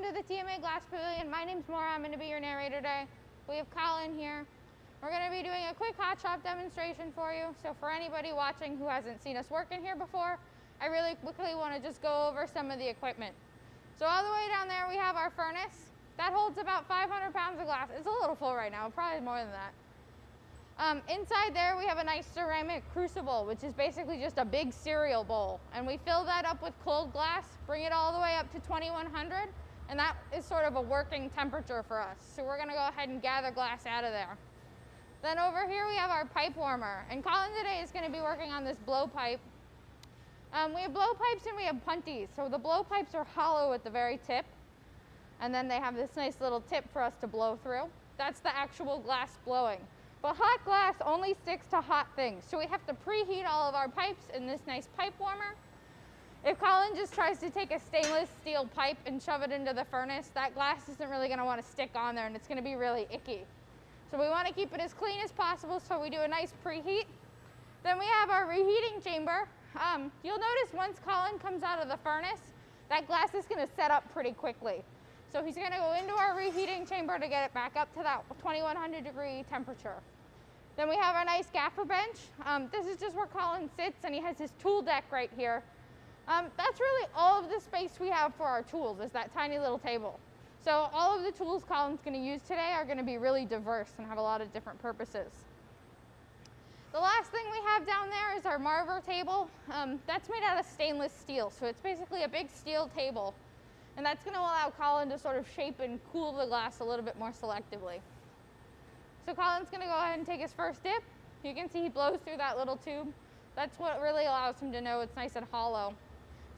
to the TMA Glass Pavilion. My name's Maura. I'm going to be your narrator today. We have Colin here. We're going to be doing a quick hot shop demonstration for you. So for anybody watching who hasn't seen us working here before, I really quickly want to just go over some of the equipment. So all the way down there we have our furnace. That holds about 500 pounds of glass. It's a little full right now, probably more than that. Inside there we have a nice ceramic crucible, which is basically just a big cereal bowl. And we fill that up with cold glass, bring it all the way up to 2100, and that is sort of a working temperature for us. So we're gonna go ahead and gather glass out of there. Then over here we have our pipe warmer, and Colin today is gonna be working on this blow pipe. We have blow pipes and we have punties. So the blow pipes are hollow at the very tip, and then they have this nice little tip for us to blow through. That's the actual glass blowing. But hot glass only sticks to hot things, so we have to preheat all of our pipes in this nice pipe warmer. If Colin just tries to take a stainless steel pipe and shove it into the furnace, that glass isn't really going to want to stick on there and it's going to be really icky. So we want to keep it as clean as possible, so we do a nice preheat. Then we have our reheating chamber. You'll notice once Colin comes out of the furnace, that glass is going to set up pretty quickly. So he's going to go into our reheating chamber to get it back up to that 2100 degree temperature. Then we have our nice gaffer bench. This is just where Colin sits, and he has his tool deck right here. That's really all of the space we have for our tools, is that tiny little table. So all of the tools Colin's going to use today are going to be really diverse and have a lot of different purposes. The last thing we have down there is our Marver table. That's made out of stainless steel, so it's basically a big steel table. And that's going to allow Colin to sort of shape and cool the glass a little bit more selectively. So Colin's going to go ahead and take his first dip. You can see he blows through that little tube. That's what really allows him to know it's nice and hollow.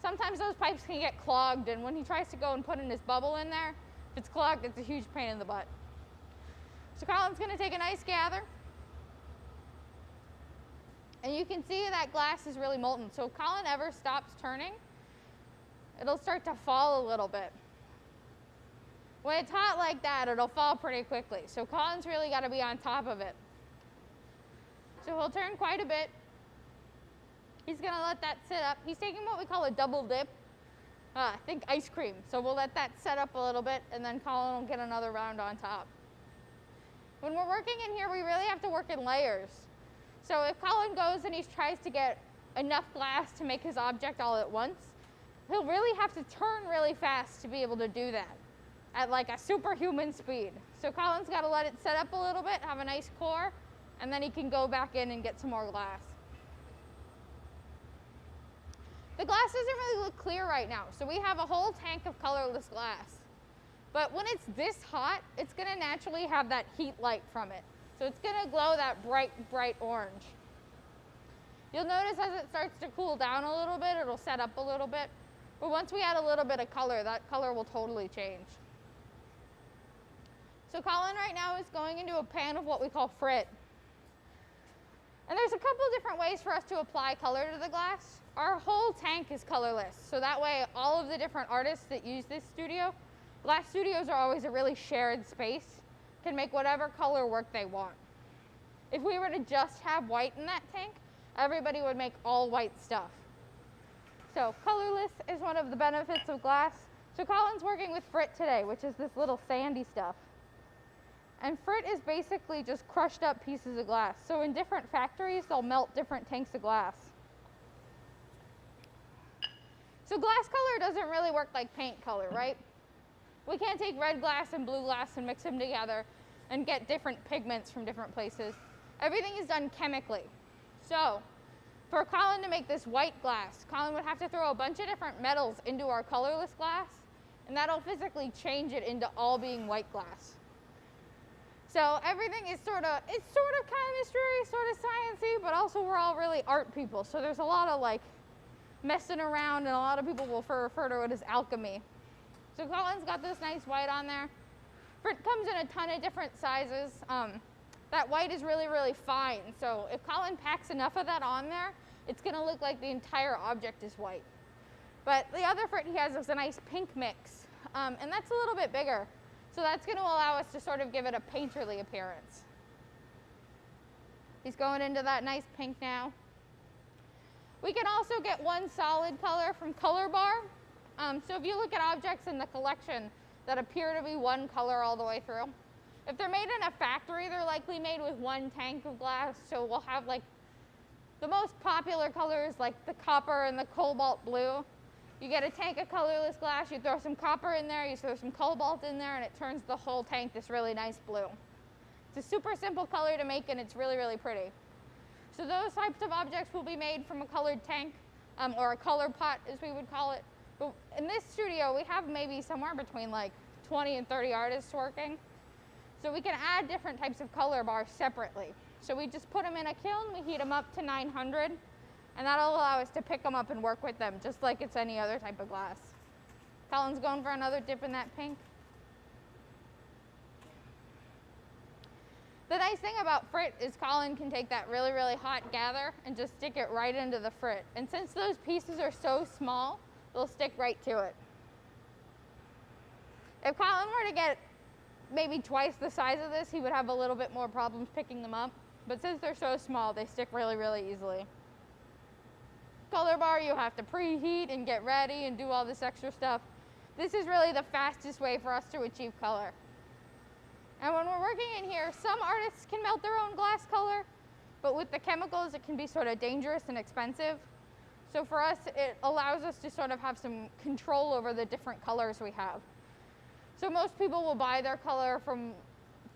Sometimes those pipes can get clogged, and when he tries to go and put in his bubble in there, if it's clogged, it's a huge pain in the butt. So Colin's going to take a nice gather. And you can see that glass is really molten. So if Colin ever stops turning, it'll start to fall a little bit. When it's hot like that, it'll fall pretty quickly. So Colin's really got to be on top of it. So he'll turn quite a bit. He's going to let that sit up. He's taking what we call a double dip. I think ice cream. So we'll let that set up a little bit, and then Colin will get another round on top. When we're working in here, we really have to work in layers. So if Colin goes and he tries to get enough glass to make his object all at once, he'll really have to turn really fast to be able to do that at like a superhuman speed. So Colin's got to let it set up a little bit, have a nice core, and then he can go back in and get some more glass. The glass doesn't really look clear right now, so we have a whole tank of colorless glass. But when it's this hot, it's going to naturally have that heat light from it. So it's going to glow that bright, bright orange. You'll notice as it starts to cool down a little bit, it'll set up a little bit. But once we add a little bit of color, that color will totally change. So Colin right now is going into a pan of what we call frit. And there's a couple different ways for us to apply color to the glass. Our whole tank is colorless, so that way all of the different artists that use this studio, glass studios are always a really shared space, can make whatever color work they want. If we were to just have white in that tank, everybody would make all white stuff. So colorless is one of the benefits of glass. So Colin's working with frit today, which is this little sandy stuff. And frit is basically just crushed up pieces of glass. So in different factories, they'll melt different tanks of glass. So glass color doesn't really work like paint color, right? We can't take red glass and blue glass and mix them together and get different pigments from different places. Everything is done chemically. So for Colin to make this white glass, Colin would have to throw a bunch of different metals into our colorless glass, and that'll physically change it into all being white glass. So everything is sort of chemistry, sort of sciencey, but also we're all really art people. So there's a lot of like messing around, and a lot of people will refer to it as alchemy. So Colin's got this nice white on there. Frit comes in a ton of different sizes. That white is really, really fine. So if Colin packs enough of that on there, it's gonna look like the entire object is white. But the other frit he has is a nice pink mix, and that's a little bit bigger. So that's going to allow us to sort of give it a painterly appearance. He's going into that nice pink now. We can also get one solid color from Color Bar. So if you look at objects in the collection, that appear to be one color all the way through. If they're made in a factory, they're likely made with one tank of glass, so we'll have like the most popular colors like the copper and the cobalt blue. You get a tank of colorless glass, you throw some copper in there, you throw some cobalt in there, and it turns the whole tank this really nice blue. It's a super simple color to make, and it's really, really pretty. So those types of objects will be made from a colored tank, or a color pot, as we would call it. But in this studio, we have maybe somewhere between like 20 and 30 artists working. So we can add different types of color bars separately. So we just put them in a kiln, we heat them up to 900, and that'll allow us to pick them up and work with them, just like it's any other type of glass. Colin's going for another dip in that pink. The nice thing about frit is Colin can take that really, really hot gather and just stick it right into the frit. And since those pieces are so small, they'll stick right to it. If Colin were to get maybe twice the size of this, he would have a little bit more problems picking them up. But since they're so small, they stick really, really easily. Color bar, you have to preheat and get ready and do all this extra stuff. This is really the fastest way for us to achieve color. And when we're working in here, some artists can melt their own glass color, but with the chemicals, it can be sort of dangerous and expensive. So for us, it allows us to sort of have some control over the different colors we have. So most people will buy their color from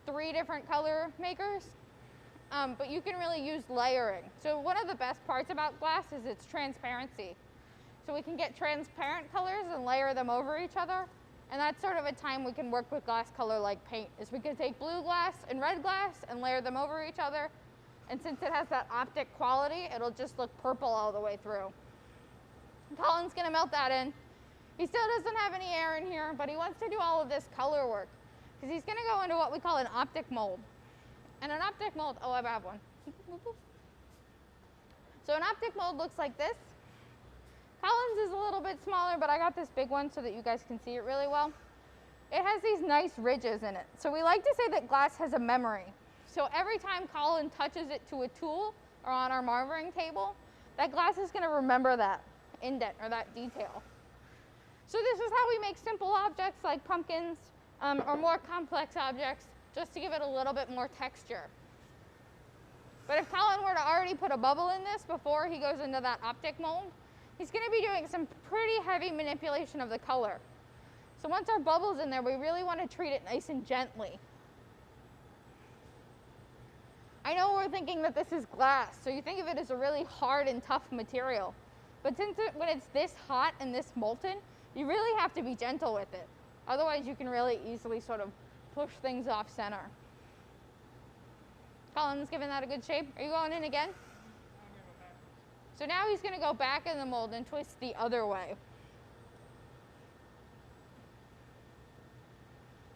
3 different color makers, but you can really use layering. So one of the best parts about glass is its transparency. So we can get transparent colors and layer them over each other. And that's sort of a time we can work with glass color like paint, is we can take blue glass and red glass and layer them over each other. And since it has that optic quality, it'll just look purple all the way through. Colin's gonna melt that in. He still doesn't have any air in here, but he wants to do all of this color work because he's gonna go into what we call an optic mold. And an optic mold, oh, I have one. So an optic mold looks like this. Colin's is a little bit smaller, but I got this big one so that you guys can see it really well. It has these nice ridges in it. So we like to say that glass has a memory. So every time Colin touches it to a tool or on our marvering table, that glass is gonna remember that indent or that detail. So this is how we make simple objects like pumpkins or more complex objects, just to give it a little bit more texture. But if Colin were to already put a bubble in this before he goes into that optic mold, he's going to be doing some pretty heavy manipulation of the color. So once our bubble's in there, we really want to treat it nice and gently. I know we're thinking that this is glass, so you think of it as a really hard and tough material. But when it's this hot and this molten, you really have to be gentle with it. Otherwise, you can really easily sort of push things off center. Colin's giving that a good shape. Are you going in again? So now he's going to go back in the mold and twist the other way.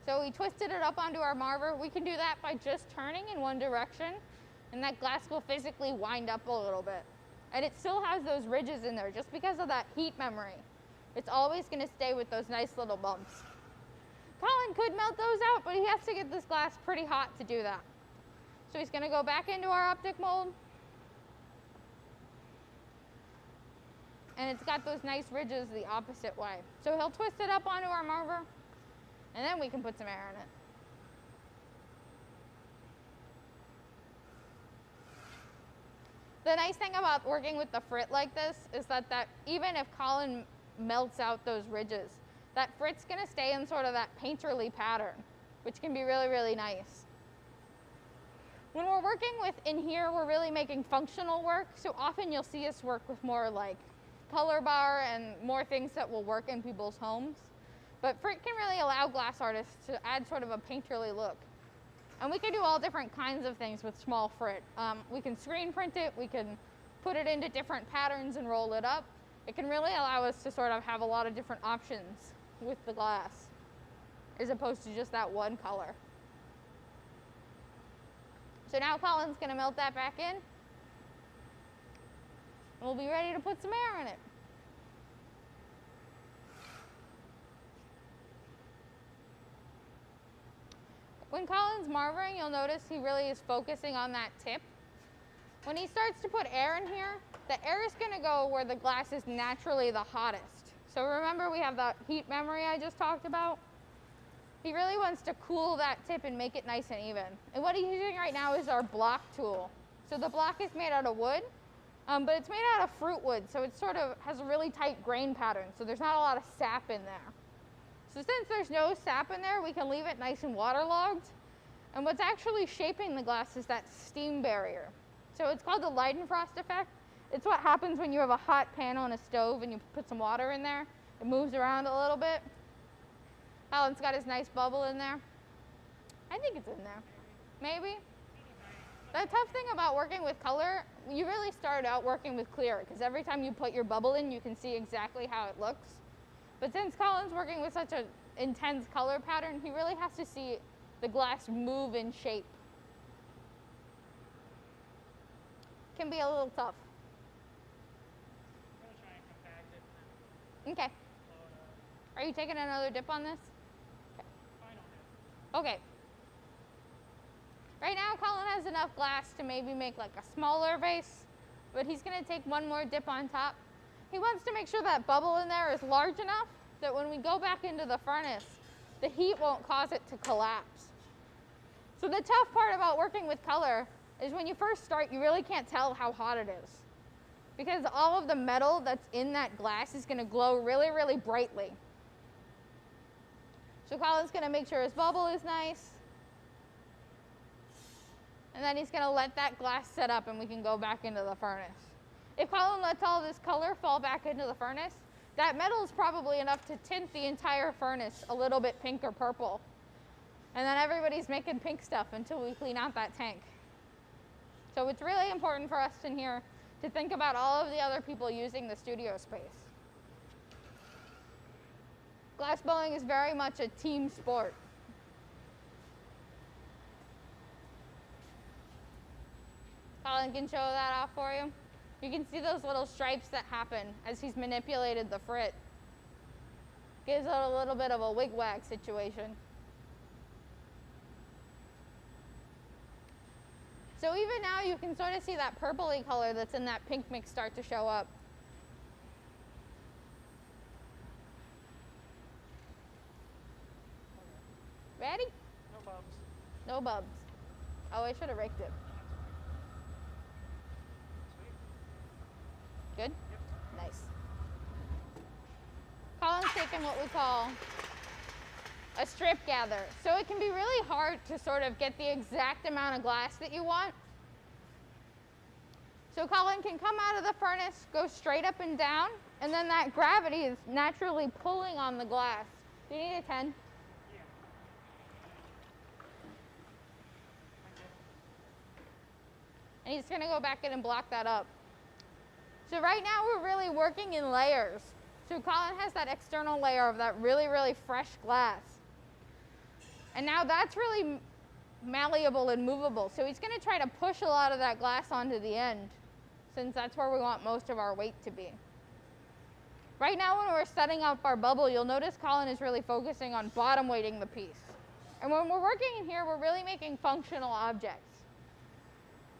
So we twisted it up onto our marver. We can do that by just turning in one direction, and that glass will physically wind up a little bit. And it still has those ridges in there just because of that heat memory. It's always going to stay with those nice little bumps. Colin could melt those out, but he has to get this glass pretty hot to do that. So he's going to go back into our optic mold. And it's got those nice ridges the opposite way. So he'll twist it up onto our marver, and then we can put some air in it. The nice thing about working with the frit like this is that even if Colin melts out those ridges, that frit's gonna stay in sort of that painterly pattern, which can be really, really nice. When we're working with in here, we're really making functional work, so often you'll see us work with more like color bar and more things that will work in people's homes. But frit can really allow glass artists to add sort of a painterly look. And we can do all different kinds of things with small frit. We can screen print it, we can put it into different patterns and roll it up. It can really allow us to sort of have a lot of different options with the glass, as opposed to just that one color. So now Colin's gonna melt that back in. And we'll be ready to put some air in it. When Colin's marvering, you'll notice he really is focusing on that tip. When he starts to put air in here, the air is gonna go where the glass is naturally the hottest. So remember, we have that heat memory I just talked about? He really wants to cool that tip and make it nice and even. And what he's using right now is our block tool. So the block is made out of wood, but it's made out of fruit wood, so it sort of has a really tight grain pattern, so there's not a lot of sap in there. So since there's no sap in there, we can leave it nice and waterlogged. And what's actually shaping the glass is that steam barrier. So it's called the Leidenfrost effect. It's what happens when you have a hot pan on a stove and you put some water in there. It moves around a little bit. Alan's got his nice bubble in there. I think it's in there. Maybe. The tough thing about working with color, you really start out working with clear, because every time you put your bubble in, you can see exactly how it looks. But since Colin's working with such an intense color pattern, he really has to see the glass move in shape. Can be a little tough. I'm going to try and compact it. Okay. Are you taking another dip on this? Okay. Right now, Colin has enough glass to maybe make like a smaller vase, but he's going to take one more dip on top. He wants to make sure that bubble in there is large enough that when we go back into the furnace, the heat won't cause it to collapse. So the tough part about working with color is when you first start, you really can't tell how hot it is, because all of the metal that's in that glass is going to glow really, really brightly. So Colin's going to make sure his bubble is nice. And then he's going to let that glass set up and we can go back into the furnace. If Colin lets all this color fall back into the furnace, that metal is probably enough to tint the entire furnace a little bit pink or purple. And then everybody's making pink stuff until we clean out that tank. So it's really important for us in here to think about all of the other people using the studio space. Glassblowing is very much a team sport. Colin can show that off for you. You can see those little stripes that happen as he's manipulated the frit. Gives it a little bit of a wig-wag situation. So even now you can sort of see that purpley color that's in that pink mix start to show up. Ready? No bubs. No bubs. Oh, I should have raked it. Good? Yep. Nice. Colin's taking what we call a strip gather. So it can be really hard to sort of get the exact amount of glass that you want. So Colin can come out of the furnace, go straight up and down, and then that gravity is naturally pulling on the glass. Do you need a 10? Yeah. And he's going to go back in and block that up. So right now we're really working in layers. So Colin has that external layer of that really, really fresh glass. And now that's really malleable and movable. So he's going to try to push a lot of that glass onto the end, since that's where we want most of our weight to be. Right now when we're setting up our bubble, you'll notice Colin is really focusing on bottom weighting the piece. And when we're working in here, we're really making functional objects.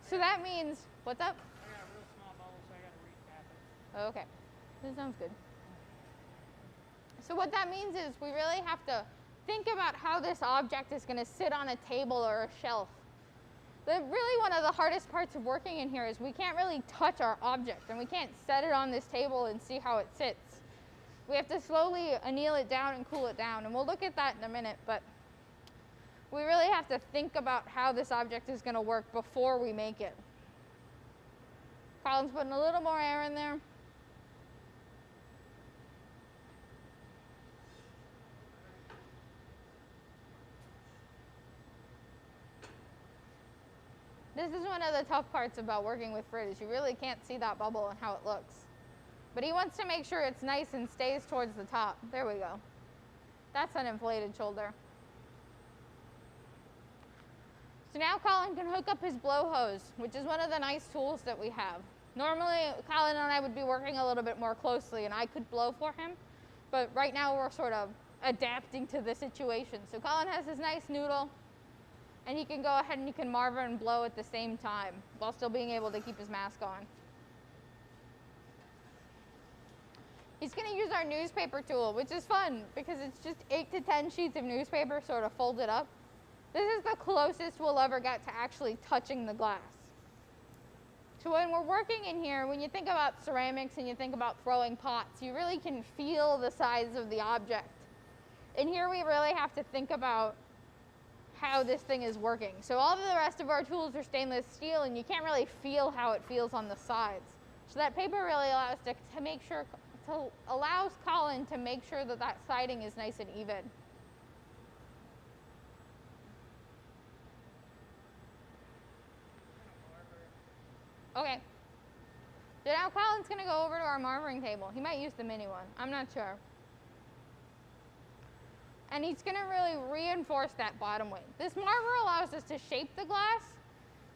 So that means, what's up? I got a real small bubble, so I got to recap it. Okay, that sounds good. So what that means is we really have to think about how this object is going to sit on a table or a shelf. Really one of the hardest parts of working in here is we can't really touch our object, and we can't set it on this table and see how it sits. We have to slowly anneal it down and cool it down, and we'll look at that in a minute, but we really have to think about how this object is going to work before we make it. Colin's putting a little more air in there. This is one of the tough parts about working with frit, is you really can't see that bubble and how it looks. But he wants to make sure it's nice and stays towards the top. There we go. That's an inflated shoulder. So now Colin can hook up his blow hose, which is one of the nice tools that we have. Normally, Colin and I would be working a little bit more closely and I could blow for him, but right now we're sort of adapting to the situation. So Colin has his nice noodle, and he can go ahead and he can marver and blow at the same time while still being able to keep his mask on. He's going to use our newspaper tool, which is fun because it's just 8 to 10 sheets of newspaper sort of folded up. This is the closest we'll ever get to actually touching the glass. So when we're working in here, when you think about ceramics and you think about throwing pots, you really can feel the size of the object. In here, we really have to think about how this thing is working. So all of the rest of our tools are stainless steel, and you can't really feel how it feels on the sides. So that paper really allows Colin to make sure that that siding is nice and even. Okay. So now Colin's going to go over to our marmoring table. He might use the mini one. I'm not sure. And he's going to really reinforce that bottom weight. This marmer allows us to shape the glass,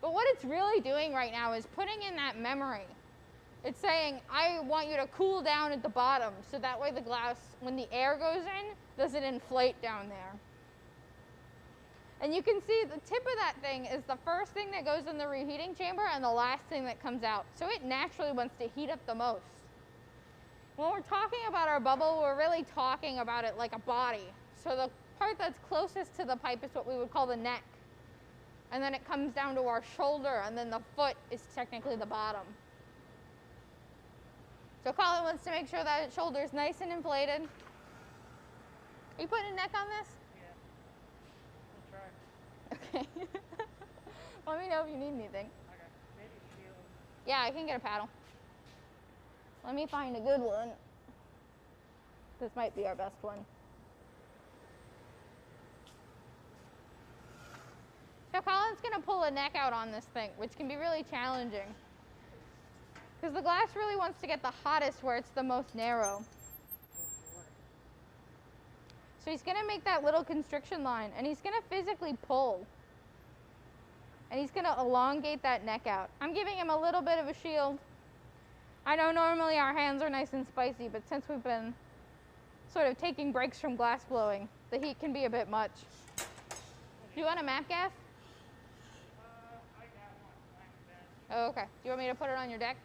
but what it's really doing right now is putting in that memory. It's saying, I want you to cool down at the bottom, so that way the glass, when the air goes in, doesn't inflate down there. And you can see the tip of that thing is the first thing that goes in the reheating chamber and the last thing that comes out. So it naturally wants to heat up the most. When we're talking about our bubble, we're really talking about it like a body. So the part that's closest to the pipe is what we would call the neck. And then it comes down to our shoulder, and then the foot is technically the bottom. So Colin wants to make sure that his shoulder is nice and inflated. Are you putting a neck on this? Yeah. We'll try. Okay. Let me know if you need anything. Okay. Maybe shield. Yeah, I can get a paddle. Let me find a good one. This might be our best one. So Colin's going to pull a neck out on this thing, which can be really challenging. Because the glass really wants to get the hottest where it's the most narrow. So he's going to make that little constriction line, and he's going to physically pull. And he's going to elongate that neck out. I'm giving him a little bit of a shield. I know normally our hands are nice and spicy, but since we've been sort of taking breaks from glass blowing, the heat can be a bit much. Do you want a map gas? I got one. Oh, okay. Do you want me to put it on your deck?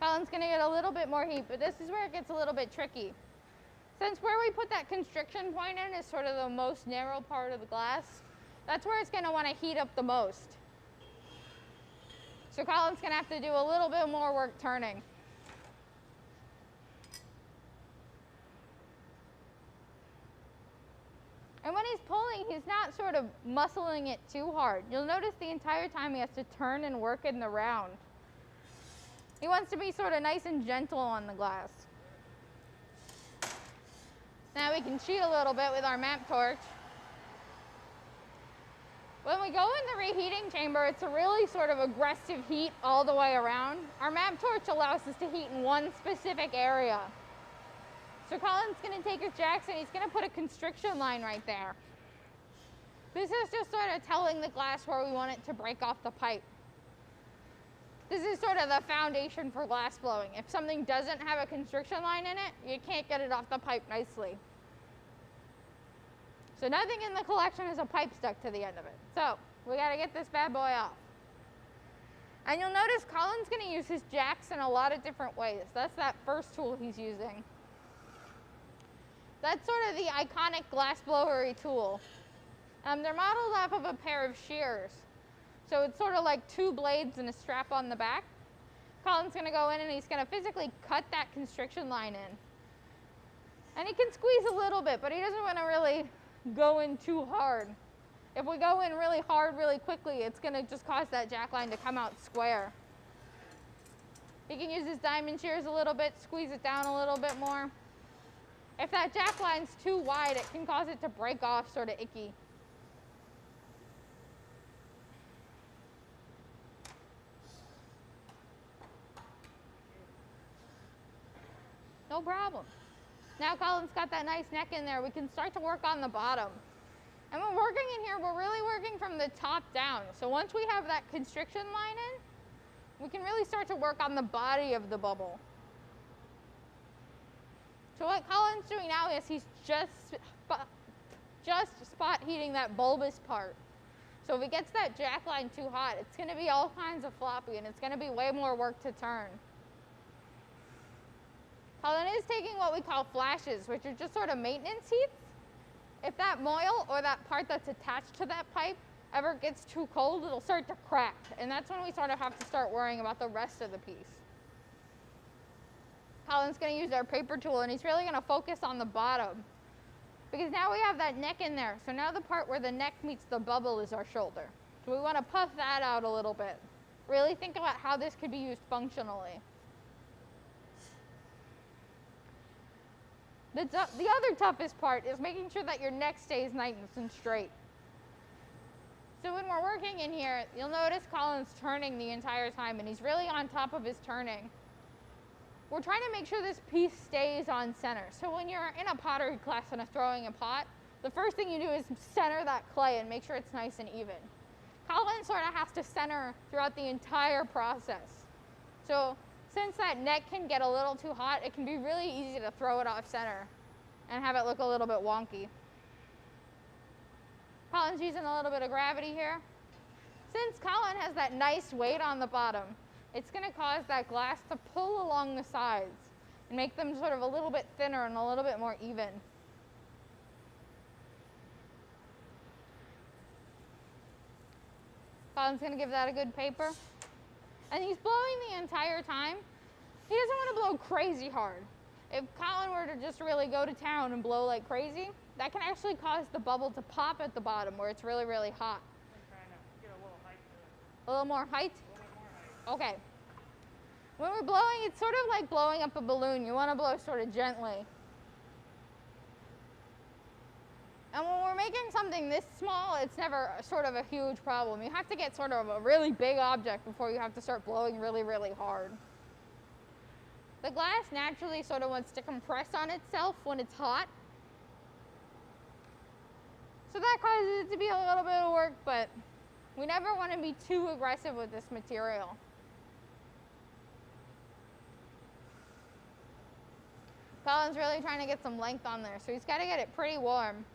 Colin's going to get a little bit more heat, but this is where it gets a little bit tricky. Since where we put that constriction point in is sort of the most narrow part of the glass, that's where it's going to want to heat up the most. So Colin's going to have to do a little bit more work turning. And when he's pulling, he's not sort of muscling it too hard. You'll notice the entire time he has to turn and work in the round. He wants to be sort of nice and gentle on the glass. Now we can cheat a little bit with our map torch. When we go in the reheating chamber, it's a really sort of aggressive heat all the way around. Our map torch allows us to heat in one specific area. So Colin's going to take his jacks and he's going to put a constriction line right there. This is just sort of telling the glass where we want it to break off the pipe. This is sort of the foundation for glass blowing. If something doesn't have a constriction line in it, you can't get it off the pipe nicely. So nothing in the collection has a pipe stuck to the end of it. So we got to get this bad boy off. And you'll notice Colin's going to use his jacks in a lot of different ways. That's that first tool he's using. That's sort of the iconic glass blowery tool. They're modeled off of a pair of shears. So it's sort of like two blades and a strap on the back. Colin's going to go in and he's going to physically cut that constriction line in. And he can squeeze a little bit, but he doesn't want to really go in too hard. If we go in really hard, really quickly, it's going to just cause that jack line to come out square. He can use his diamond shears a little bit, squeeze it down a little bit more. If that jack line's too wide, it can cause it to break off sort of icky. No problem. Now Colin's got that nice neck in there. We can start to work on the bottom. And when working in here, we're really working from the top down. So once we have that constriction line in, we can really start to work on the body of the bubble. So what Colin's doing now is he's just spot heating that bulbous part. So if it gets that jack line too hot, it's going to be all kinds of floppy, and it's going to be way more work to turn. Colin is taking what we call flashes, which are just sort of maintenance heats. If that moil or that part that's attached to that pipe ever gets too cold, it'll start to crack. And that's when we sort of have to start worrying about the rest of the piece. Colin's going to use our paper tool, and he's really going to focus on the bottom. Because now we have that neck in there. So now the part where the neck meets the bubble is our shoulder. So we want to puff that out a little bit. Really think about how this could be used functionally. The other toughest part is making sure that your neck stays nice and straight. So when we're working in here, you'll notice Colin's turning the entire time, and he's really on top of his turning. We're trying to make sure this piece stays on center. So when you're in a pottery class and throwing a pot, the first thing you do is center that clay and make sure it's nice and even. Colin sort of has to center throughout the entire process. So since that neck can get a little too hot, it can be really easy to throw it off center and have it look a little bit wonky. Colin's using a little bit of gravity here. Since Colin has that nice weight on the bottom, it's going to cause that glass to pull along the sides and make them sort of a little bit thinner and a little bit more even. Colin's going to give that a good paper. And he's blowing the entire time. He doesn't want to blow crazy hard. If Colin were to just really go to town and blow like crazy, that can actually cause the bubble to pop at the bottom where it's really, really hot. I'm trying to get a little height to it. A little more height? A little bit more height. Okay. When we're blowing, it's sort of like blowing up a balloon. You want to blow sort of gently. And when we're making something this small, it's never sort of a huge problem. You have to get sort of a really big object before you have to start blowing really, really hard. The glass naturally sort of wants to compress on itself when it's hot. So that causes it to be a little bit of work, but we never want to be too aggressive with this material. Colin's really trying to get some length on there, so he's got to get it pretty warm.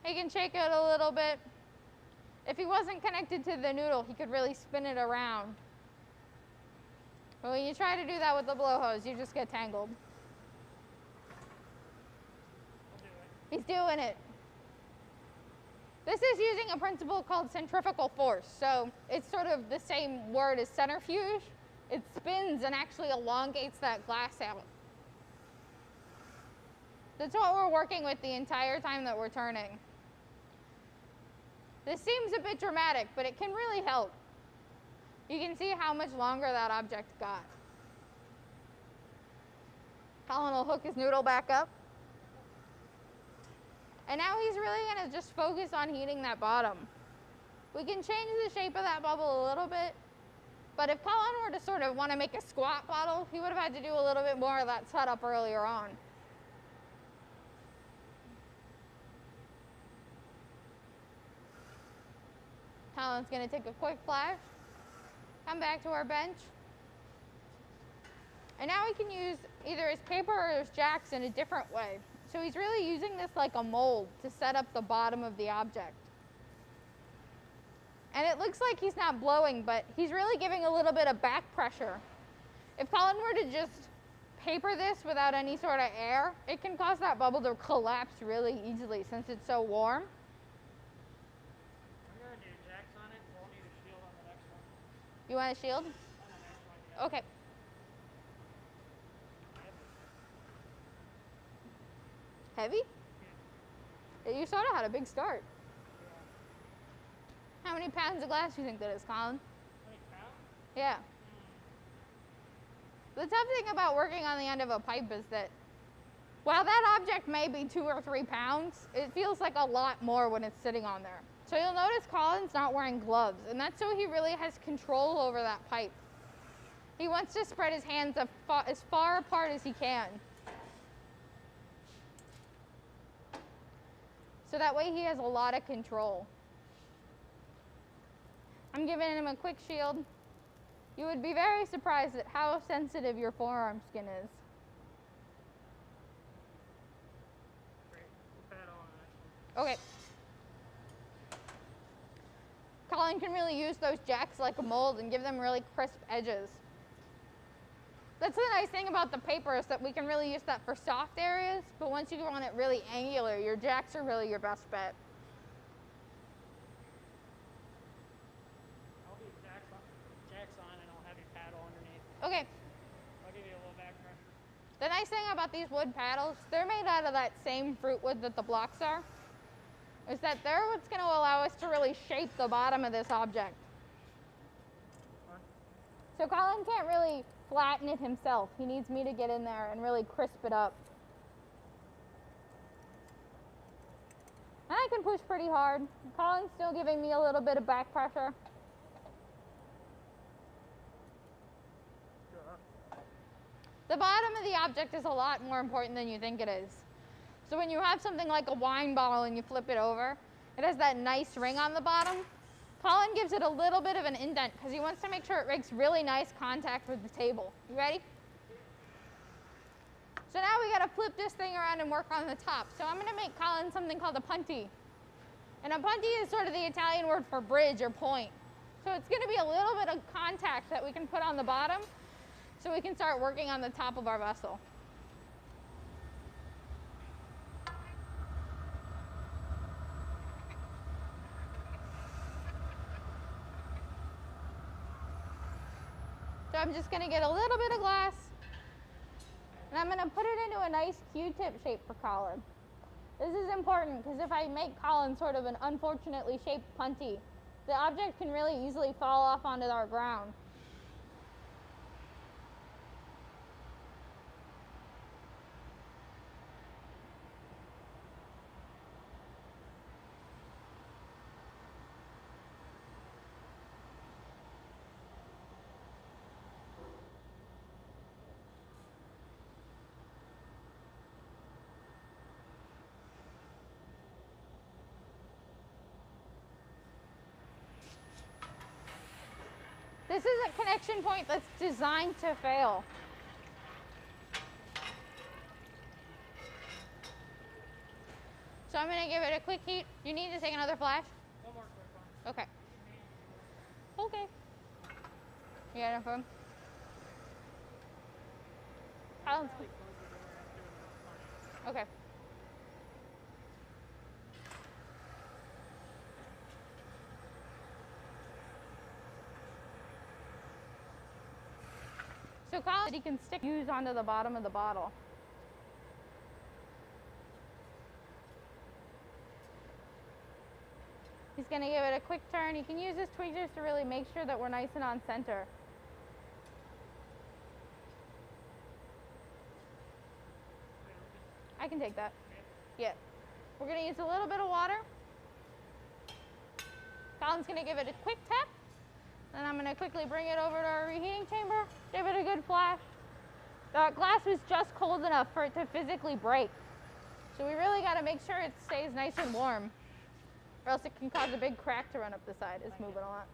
He can shake it a little bit. If he wasn't connected to the noodle, he could really spin it around. But when you try to do that with the blow hose, you just get tangled. We'll do it. He's doing it. This is using a principle called centrifugal force. So it's sort of the same word as centrifuge. It spins and actually elongates that glass out. That's what we're working with the entire time that we're turning. This seems a bit dramatic, but it can really help. You can see how much longer that object got. Colin will hook his noodle back up. And now he's really going to just focus on heating that bottom. We can change the shape of that bubble a little bit, but if Colin were to sort of want to make a squat bottle, he would have had to do a little bit more of that setup earlier on. Colin's going to take a quick flash, come back to our bench, and now we can use either his paper or his jacks in a different way. So he's really using this like a mold to set up the bottom of the object. And it looks like he's not blowing, but he's really giving a little bit of back pressure. If Colin were to just paper this without any sort of air, it can cause that bubble to collapse really easily since it's so warm. I'm going to do jacks on it. We'll need a shield on the next one. You want a shield? On the next one, yeah. Okay. Heavy? Yeah. You sort of had a big start. Yeah. How many pounds of glass do you think that is, Colin? 20 pounds? Yeah. The tough thing about working on the end of a pipe is that while that object may be 2 or 3 pounds, it feels like a lot more when it's sitting on there. So you'll notice Colin's not wearing gloves, and that's so he really has control over that pipe. He wants to spread his hands as far apart as he can. So that way he has a lot of control. I'm giving him a quick shield. You would be very surprised at how sensitive your forearm skin is. Great. We'll put it on the next one. Okay. can really use those jacks like a mold and give them really crisp edges. That's the nice thing about the paper is that we can really use that for soft areas, but once you want it really angular, your jacks are really your best bet. I'll leave jacks on and I'll have your paddle underneath. Okay. I'll give you a little back pressure. The nice thing about these wood paddles, they're made out of that same fruit wood that the blocks are, is that they're what's going to allow us to really shape the bottom of this object. So Colin can't really flatten it himself. He needs me to get in there and really crisp it up. And I can push pretty hard. Colin's still giving me a little bit of back pressure. The bottom of the object is a lot more important than you think it is. So when you have something like a wine bottle and you flip it over, it has that nice ring on the bottom. Colin gives it a little bit of an indent because he wants to make sure it makes really nice contact with the table. You ready? So now we gotta flip this thing around and work on the top. So I'm gonna make Colin something called a punty. And a punty is sort of the Italian word for bridge or point. So it's gonna be a little bit of contact that we can put on the bottom so we can start working on the top of our vessel. So I'm just gonna get a little bit of glass and I'm gonna put it into a nice Q-tip shape for Colin. This is important because if I make Colin sort of an unfortunately shaped punty, the object can really easily fall off onto our ground. This is a connection point that's designed to fail. So I'm going to give it a quick heat. You need to take another flash? One more quick one. Okay. Okay. You got enough room? Colin's Probably close the door after the punch. okay. So Colin, he can stick fuse onto the bottom of the bottle. He's going to give it a quick turn. You can use his tweezers to really make sure that we're nice and on center. I can take that. Yeah. We're going to use a little bit of water. Colin's going to give it a quick tap. Then I'm going to quickly bring it over to our reheating chamber, give it a good flash. The glass is just cold enough for it to physically break. So we really got to make sure it stays nice and warm, or else it can cause a big crack to run up the side. It's moving a lot.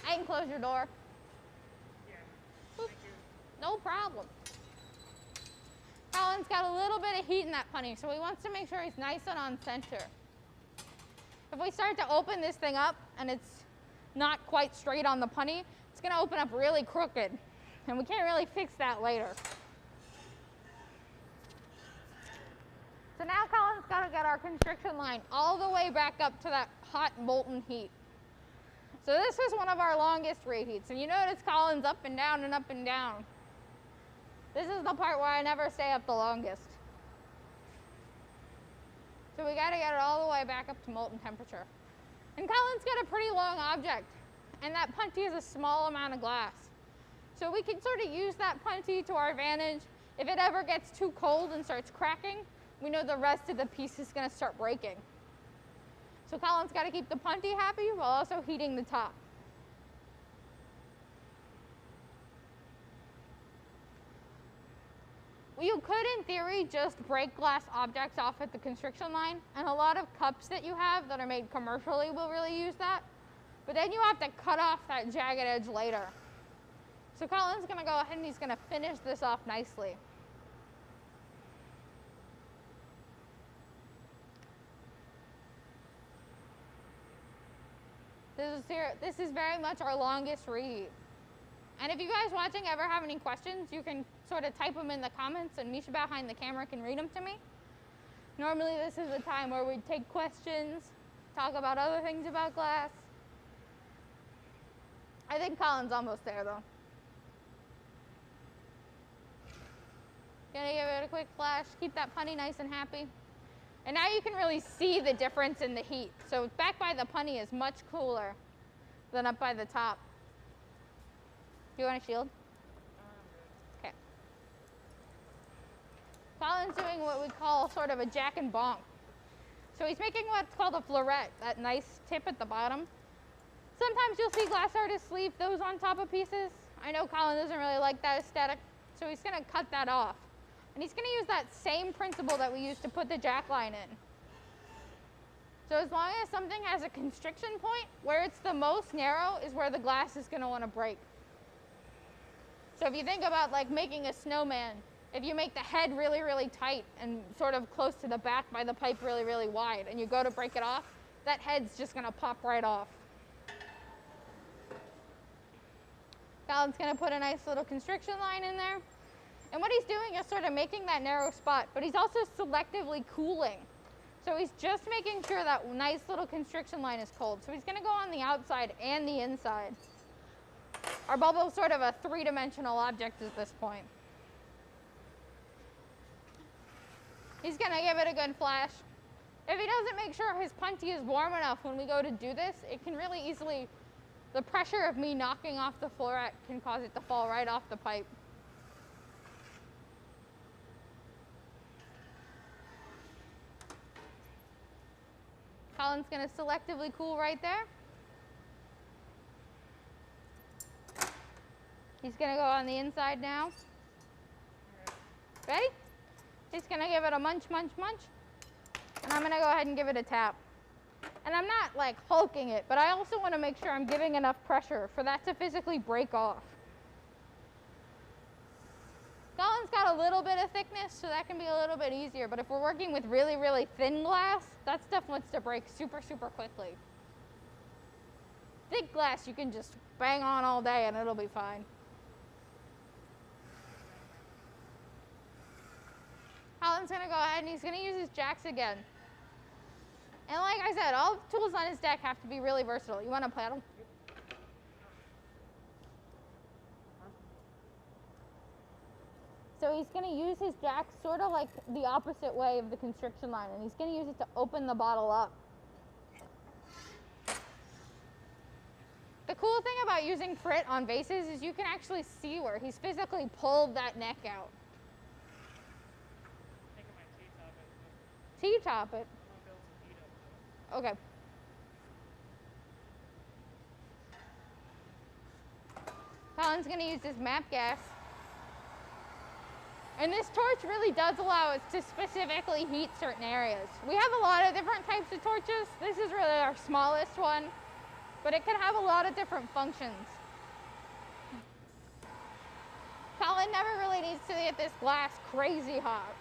I can close your door. Yeah. Boop. Thank you. No problem. Colin's got a little bit of heat in that punny, so he wants to make sure he's nice and on center. If we start to open this thing up and it's not quite straight on the punny, it's going to open up really crooked, and we can't really fix that later. So now Colin's got to get our constriction line all the way back up to that hot molten heat. So this is one of our longest reheats, and you notice Colin's up and down and up and down. This is the part where I never stay up the longest. So we got to get it all the way back up to molten temperature. And Colin's got a pretty long object, and that punty is a small amount of glass. So we can sort of use that punty to our advantage. If it ever gets too cold and starts cracking, we know the rest of the piece is going to start breaking. So Colin's got to keep the punty happy while also heating the top. You could, in theory, just break glass objects off at the constriction line, and a lot of cups that you have that are made commercially will really use that. But then you have to cut off that jagged edge later. So Colin's going to go ahead and he's going to finish this off nicely. This is very much our longest reheat. And if you guys watching ever have any questions, you can sort of type them in the comments and Misha behind the camera can read them to me. Normally this is the time where we take questions, talk about other things about glass. I think Colin's almost there though. Gonna give it a quick flash, keep that punny nice and happy. And now you can really see the difference in the heat. So back by the punny is much cooler than up by the top. Do you want a shield? Okay. Colin's doing what we call sort of a jack and bonk. So he's making what's called a floret, that nice tip at the bottom. Sometimes you'll see glass artists leave those on top of pieces. I know Colin doesn't really like that aesthetic, so he's gonna cut that off. And he's gonna use that same principle that we used to put the jack line in. So as long as something has a constriction point, where it's the most narrow is where the glass is gonna wanna break. So if you think about like making a snowman, if you make the head really, really tight and sort of close to the back by the pipe really, really wide, and you go to break it off, that head's just gonna pop right off. Colin's gonna put a nice little constriction line in there. And what he's doing is sort of making that narrow spot, but he's also selectively cooling. So he's just making sure that nice little constriction line is cold. So he's gonna go on the outside and the inside. Our bubble is sort of a three-dimensional object at this point. He's gonna give it a good flash. If he doesn't make sure his punty is warm enough when we go to do this, it can really easily, the pressure of me knocking off the floret can cause it to fall right off the pipe. Colin's gonna selectively cool right there. He's gonna go on the inside now. Ready? He's gonna give it a munch, munch, munch. And I'm gonna go ahead and give it a tap. And I'm not like hulking it, but I also wanna make sure I'm giving enough pressure for that to physically break off. Colin's got a little bit of thickness, so that can be a little bit easier, but if we're working with really, really thin glass, that stuff wants to break super, super quickly. Thick glass, you can just bang on all day and it'll be fine. Colin's gonna go ahead and he's gonna use his jacks again. And like I said, all tools on his deck have to be really versatile. You want a paddle? So he's gonna use his jacks sort of like the opposite way of the constriction line, and he's gonna use it to open the bottle up. The cool thing about using frit on vases is you can actually see where he's physically pulled that neck out. I think I might T-top T-top it. it. I'm gonna build some heat up. Okay. Colin's gonna use his map gas. And this torch really does allow us to specifically heat certain areas. We have a lot of different types of torches. This is really our smallest one, but it can have a lot of different functions. Colin never really needs to get this glass crazy hot.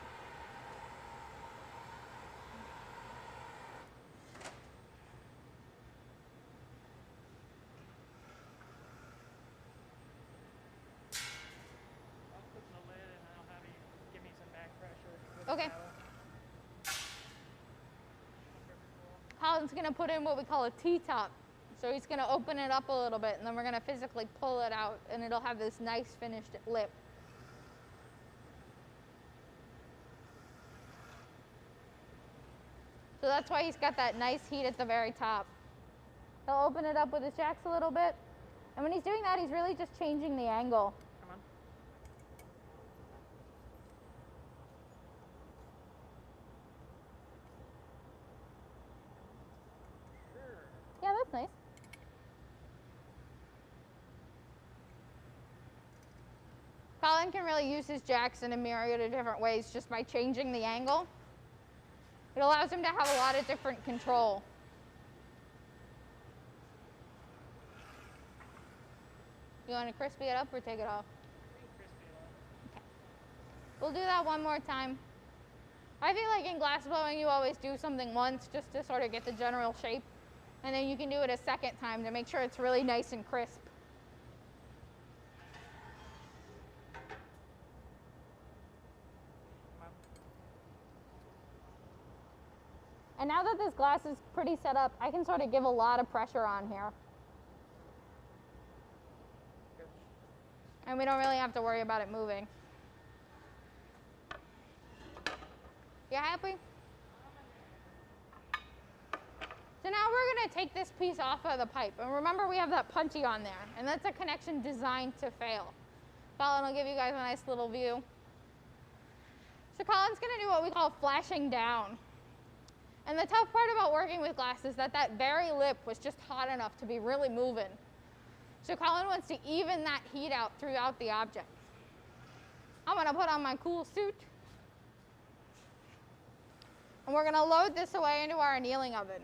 Okay. Colin's gonna put in what we call a T-top. So he's gonna open it up a little bit and then we're gonna physically pull it out and it'll have this nice finished lip. So that's why he's got that nice heat at the very top. He'll open it up with his jacks a little bit. And when he's doing that, he's really just changing the angle. Come on. Yeah, that's nice. Colin can really use his jacks in a myriad of different ways just by changing the angle. It allows him to have a lot of different control. You want to crispy it up or take it off? Okay. We'll do that one more time. I feel like in glass blowing you always do something once just to sort of get the general shape. And then you can do it a second time to make sure it's really nice and crisp. And now that this glass is pretty set up, I can sort of give a lot of pressure on here. And we don't really have to worry about it moving. You happy? So now we're going to take this piece off of the pipe. And remember, we have that punchy on there. And that's a connection designed to fail. Colin will give you guys a nice little view. So Colin's going to do what we call flashing down. And the tough part about working with glass is that that very lip was just hot enough to be really moving. So Colin wants to even that heat out throughout the object. I'm going to put on my cool suit. And we're going to load this away into our annealing oven.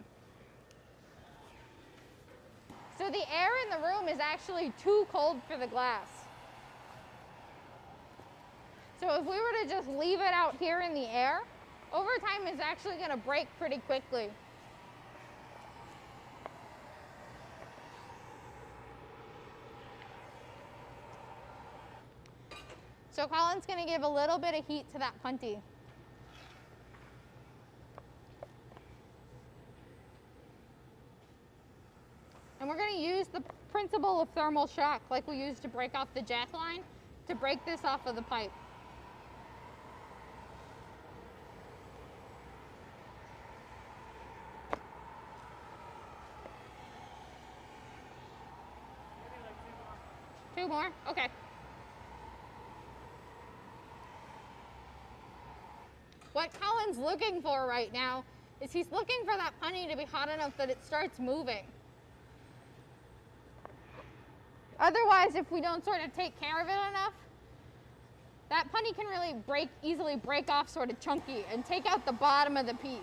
So the air in the room is actually too cold for the glass. So if we were to just leave it out here in the air, over time it's actually going to break pretty quickly. So Colin's going to give a little bit of heat to that punty. And we're going to use the principle of thermal shock, like we used to break off the jack line, to break this off of the pipe. Two more? Okay. What Colin's looking for right now is he's looking for that punty to be hot enough that it starts moving. Otherwise, if we don't sort of take care of it enough, that punty can really easily break off sort of chunky and take out the bottom of the piece.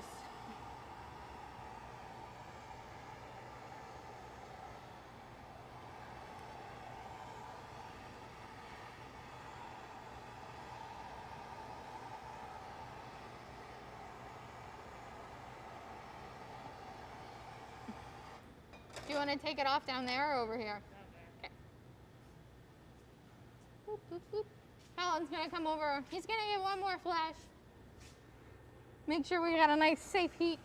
Do you want to take it off down there or over here? Okay. Boop, boop, boop. Colin's going to come over. He's going to give one more flash. Make sure we got a nice safe heat.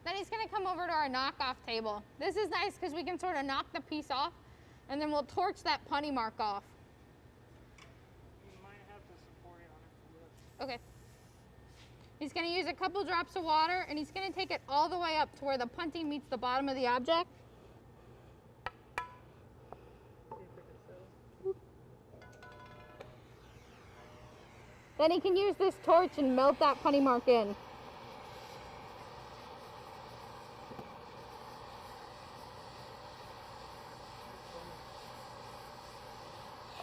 Then he's going to come over to our knockoff table. This is nice because we can sort of knock the piece off and then we'll torch that punty mark off. You might have to support it on it. Okay. He's going to use a couple drops of water and he's going to take it all the way up to where the punty meets the bottom of the object. Then he can use this torch and melt that punty mark in.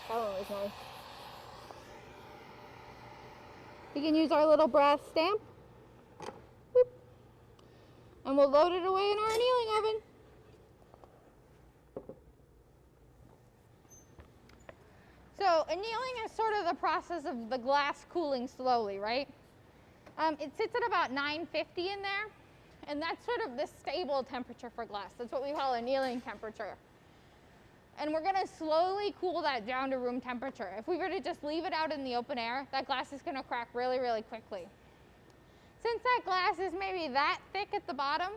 That one was nice. You can use our little brass stamp. Boop. And we'll load it away in our annealing oven. So annealing is sort of the process of the glass cooling slowly, right? It sits at about 950 in there, and that's sort of the stable temperature for glass. That's what we call annealing temperature. And we're going to slowly cool that down to room temperature. If we were to just leave it out in the open air, that glass is going to crack really, really quickly. Since that glass is maybe that thick at the bottom,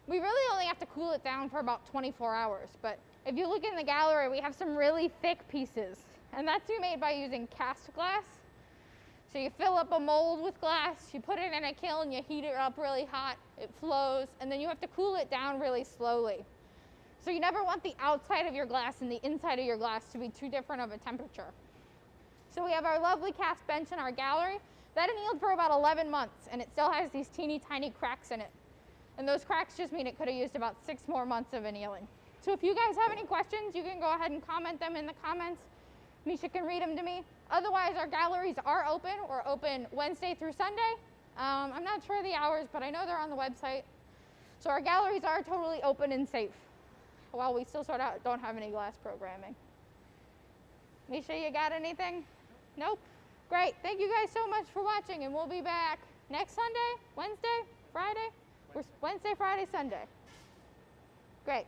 we really only have to cool it down for about 24 hours. But if you look in the gallery, we have some really thick pieces. And that's made by using cast glass. So you fill up a mold with glass, you put it in a kiln, you heat it up really hot, it flows, and then you have to cool it down really slowly. So you never want the outside of your glass and the inside of your glass to be too different of a temperature. So we have our lovely cast bench in our gallery. That annealed for about 11 months, and it still has these teeny tiny cracks in it. And those cracks just mean it could have used about 6 more months of annealing. So if you guys have any questions, you can go ahead and comment them in the comments. Misha can read them to me. Otherwise, our galleries are open. We're open Wednesday through Sunday. I'm not sure the hours, but I know they're on the website. So our galleries are totally open and safe, while we still sort of don't have any glass programming. Misha, you got anything? Nope? Great. Thank you guys so much for watching, and we'll be back next Sunday, Wednesday, Friday? Wednesday, Friday, Sunday. Great.